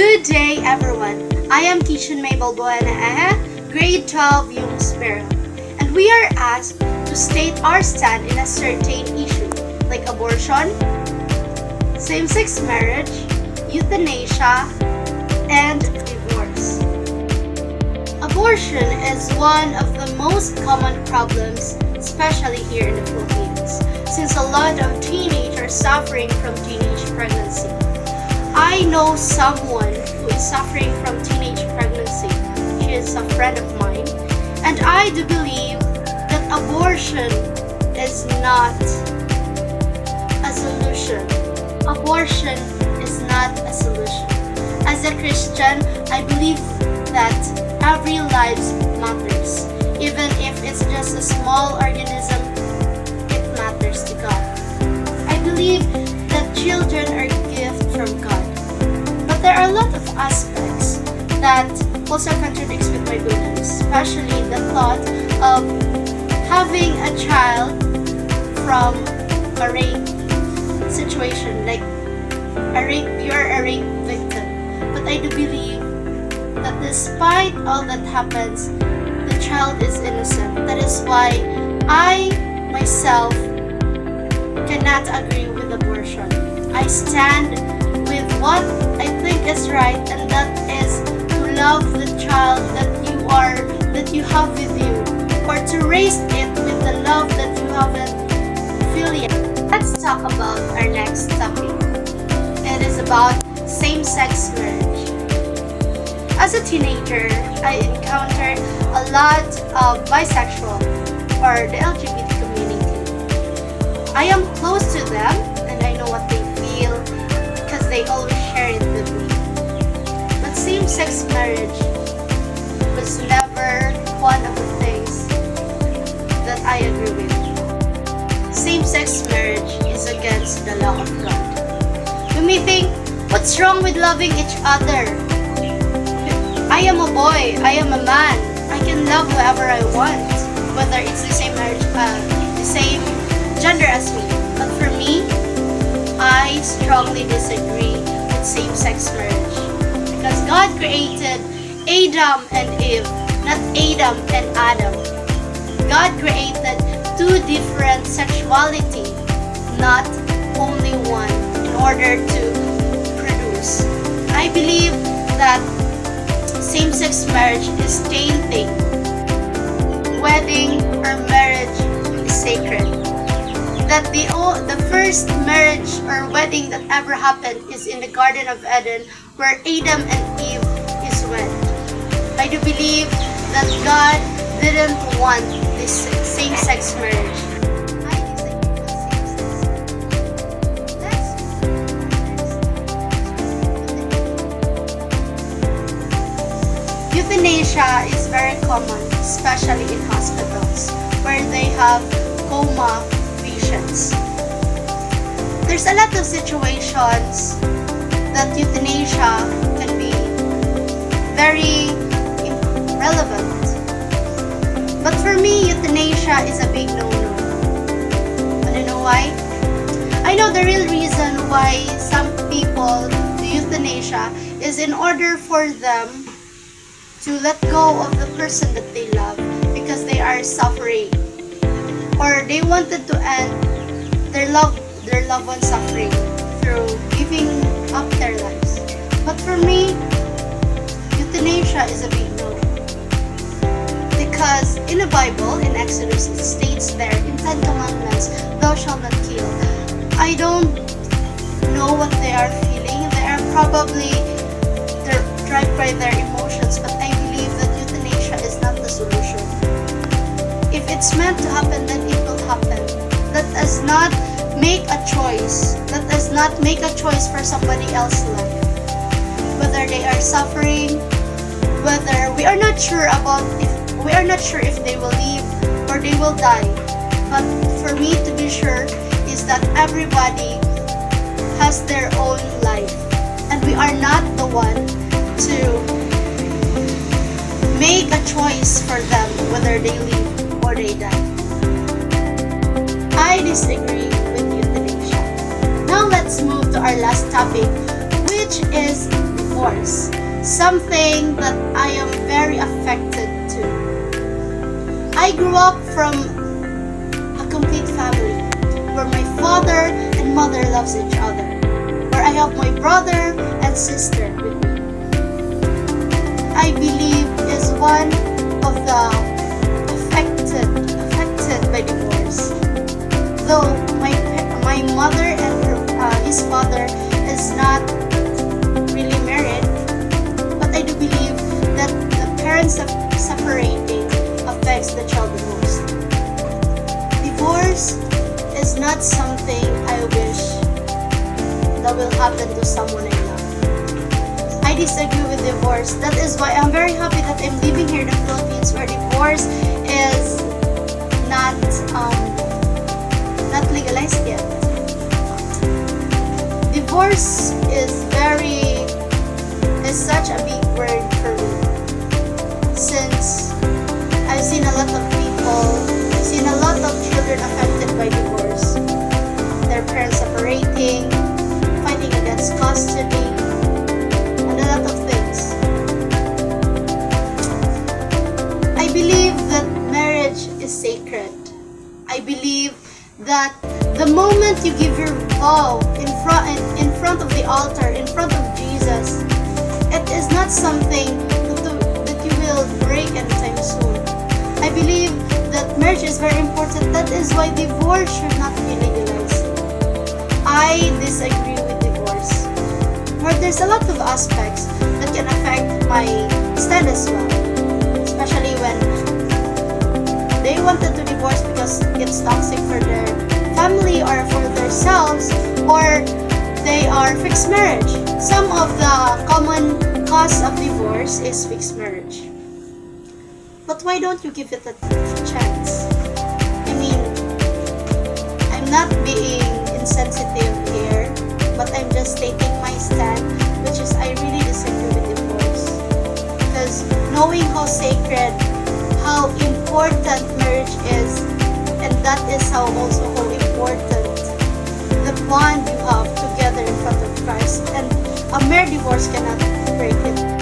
Good day, everyone. I am KEYSHEN Ege, grade 12, HUMSS BERYL, and we are asked to state our stand in a certain issue like abortion, same-sex marriage, euthanasia, and divorce. Abortion is one of the most common problems, especially here in the Philippines, since a lot of teenagers are suffering from teenage pregnancy. I know someone who is suffering from teenage pregnancy. She is a friend of mine, and I do believe that abortion is not a solution. Abortion is not a solution. As a Christian, I believe that every life matters. Even if it's just a small organism, it matters to God. I believe that children are a gift from God. But there are a lot of aspects that also contradicts with my beliefs, especially the thought of having a child from a rape situation, like you're a rape victim. But I do believe that despite all that happens, the child is innocent. That is why I myself cannot agree with abortion. I stand with what I think is right, and that is to love the child that you have with you, or to raise it with the love that you haven't feel yet. Let's talk about our next topic. It is about same-sex marriage. As a teenager, I encountered a lot of bisexual or the LGBT community. I am close to them and I know what they feel because they always share it with me. But same-sex marriage was never one of the things that I agree with. Same-sex marriage is against the law of God. You may think, what's wrong with loving each other? I am a boy, I am a man. I can love whoever I want, whether it's the same marriage, the same gender as me. But for me, I strongly disagree with same-sex marriage, because God created Adam and Eve, not Adam and Adam. God created two different sexuality, not only one, in order to produce. I believe that same-sex marriage is tainting. Wedding or marriage is sacred. That the first marriage or wedding that ever happened is in the Garden of Eden, where Adam and Eve is wed. I do believe that God didn't want this same-sex marriage. I disagree with same-sex marriage. Euthanasia is very common, especially in hospitals, where they have coma patients. There's a lot of situations that euthanasia can be very irrelevant. But for me, euthanasia is a big no-no. Wanna know why? I know the real reason why some people do euthanasia is in order for them to let go of the person that they love because they are suffering, or they wanted to end their loved one suffering through giving up their lives. But for me, euthanasia is a big no, because in the Bible, in Exodus, it states there in 10 Commandments, thou shalt not kill. I don't know what they are feeling. They are probably driven by their emotions, but I believe that euthanasia is not the solution. If it's meant to happen, then it will happen. Let us not make a choice. Let us not make a choice for somebody else's life. Whether they are suffering, whether we are not sure if they will live or they will die. But for me to be sure is that everybody has their own life, and we are not the one to make a choice for them whether they live or they die. I disagree with euthanasia. Now let's move to our last topic, which is divorce. divorce, something that I am very affected to. I grew up from a complete family where my father and mother loves each other, where I have my brother and sister with me. I believe is one of the affected by divorce. Though my mother and his father is not really married, but I do believe that the parents separating affects the child the most. Divorce is not something I wish that will happen to someone I love. I disagree with divorce. That is why I'm very happy that I'm living here in the Philippines, where divorce is not legalized yet. Divorce is such a big word for me, since I've seen a lot of people, I've seen a lot of children affected by divorce. Their parents separating, fighting against custody, and a lot of things. I believe that marriage is sacred. I believe that the moment you give your vow in front of the altar, in front of Jesus, it is not something that you will break anytime soon. I believe that marriage is very important. That is why divorce should not be legalized. I disagree with divorce, where there's a lot of aspects that can affect my stand as well, especially when they wanted to divorce because it's toxic for their family or for themselves, or they are fixed marriage. Some of the common cause of divorce is fixed marriage. But why don't you give it a chance? I mean, I'm not being insensitive here, but I'm just taking my stand, which is I really disagree with divorce. Because knowing how sacred, how important marriage is, and that is how also how important the bond you have together in front of Christ, and a mere divorce cannot break it.